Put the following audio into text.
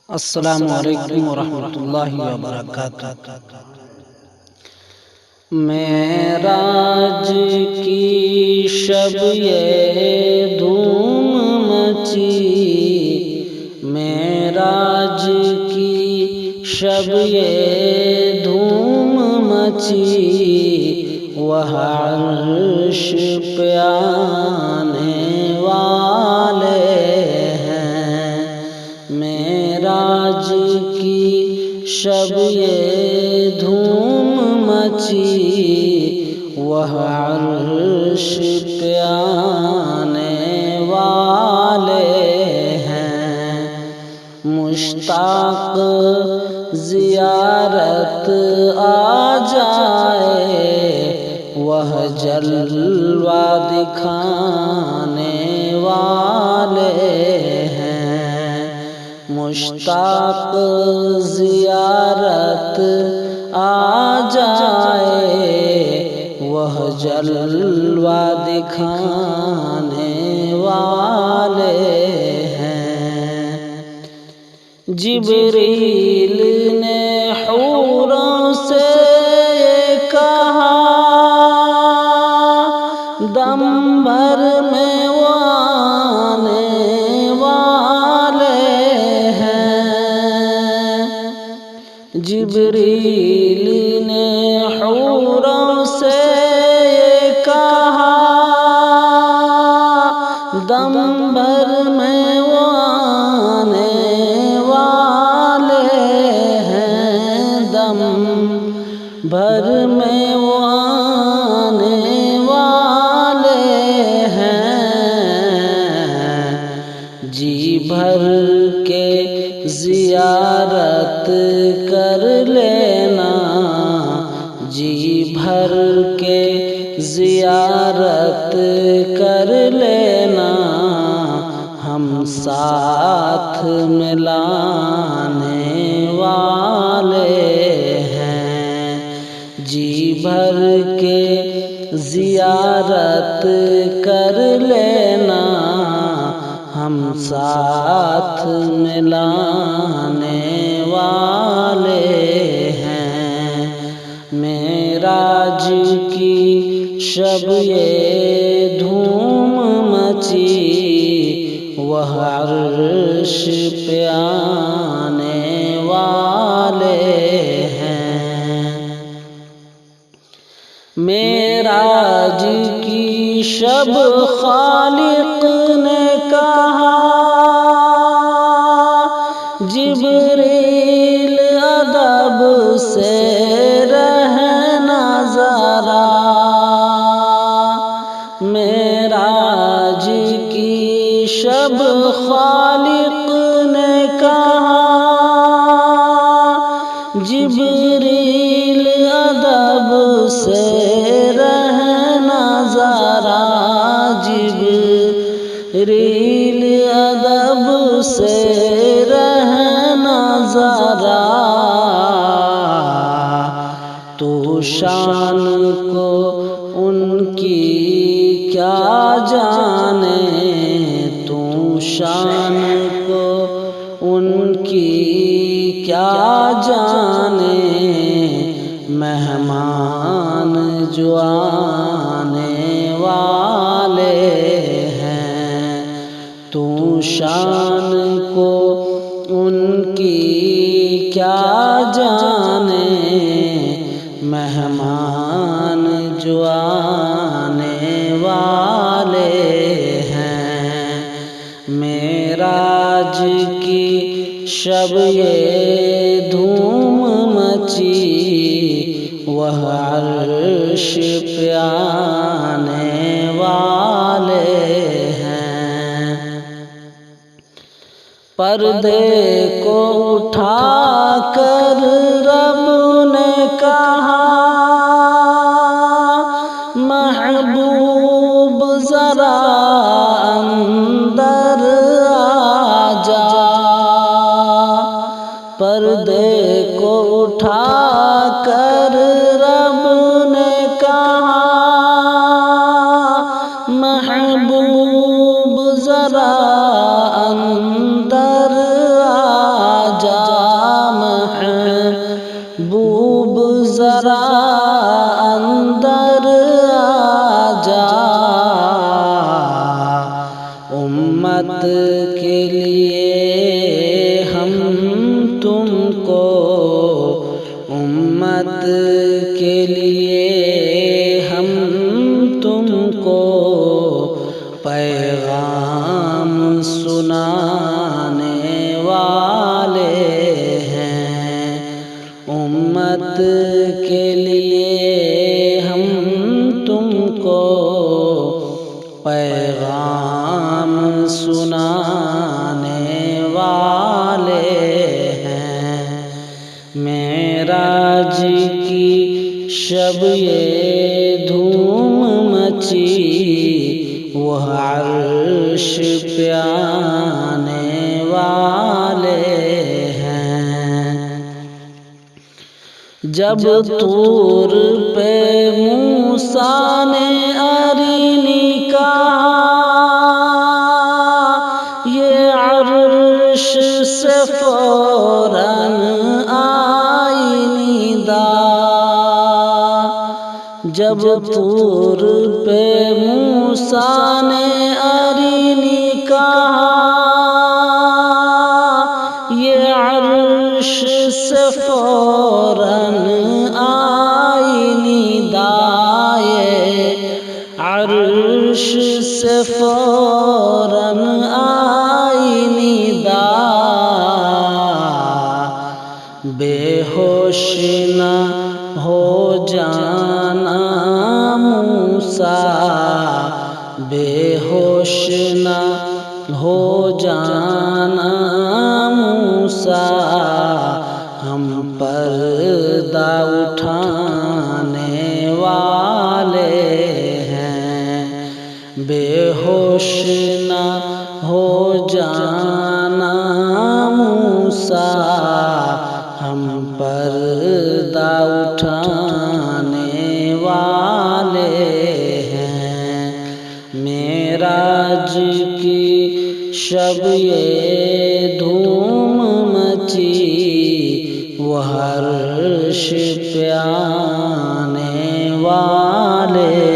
السلام علیکم ورحمۃ اللہ وبرکاتہ۔ معراج کی شب یہ دھوم مچی، معراج کی شب یہ دھوم مچی، وہ عرش پہ آنے والے ہیں۔ معراج کی شب یہ دھوم مچی، وہ عرش پہ آنے والے ہیں۔ مشتاق زیارت آ جائے، وہ جلوہ دکھانے والے ہیں۔ مشتاق زیارت آ جائے، وہ جلوہ دکھانے والے ہیں۔ جبریل نے حوروں سے کہا، دم بھر میں وہ آنے والے ہیں۔ جبریل نے حوروں سے کہا، دم بھر میں وہ آنے والے ہیں، دم بھر میں وہ آنے والے ہیں۔ جی بھر کے زیارت کر لینا، جی بھر کے زیارت کر لینا، ہم ساتھ ملانے والے ہیں۔ جی بھر کے زیارت کر لینا، ہم ساتھ ملانے والے ہیں۔ معراج کی شب یہ دھوم مچی، وہ عرش پہ آنے والے ہیں۔ معراج کی شب خالق نے کہا، جبریل ادب سے رہنا ذرا۔ معراج کی شب خالق نے کہا، جبریل ادب سے رہنا ذرا، جبریل ادب سے رہنا ذرا۔ تو شان کو ان کی کیا جانے، تو شان کو ان کی کیا جانے، مہمان جو آنے والے ہیں۔ تو شان کو ان کی کیا جانے، مہمان جو آنے والے ہیں۔ معراج کی شب یہ دھوم مچی، وہ عرش پہ آنے والے ہیں۔ پردے کو اٹھا کر رب نے کہا، محبوب ذرا اندر آ جا۔ پردے کو اٹھا کر رب نے کہا، محبوب ذرا اندر آ شب یہ دھوم مچی وہ عرش پہ آنے والے ہیں۔ جب طور پہ موسیٰ نے ارینی کہا یہ عرش سے فوراً آئی ندا۔ جب طور پہ موسیٰ نے ارینی کہا یہ عرش سے فوراً آئی ندا، عرش سے فوراً آئی ندا۔ بے ہوش نہ ہو جانا موسیٰ، بے ہوش نہ ہو جانا موسیٰ، ہم پردہ اٹھانے والے ہیں۔ بے ہوش نہ ہو جانا موسیٰ، ہم پردہ اٹھانے والے ہیں۔ معراج کی شب یہ دھوم مچی وہ عرش پہ آنے والے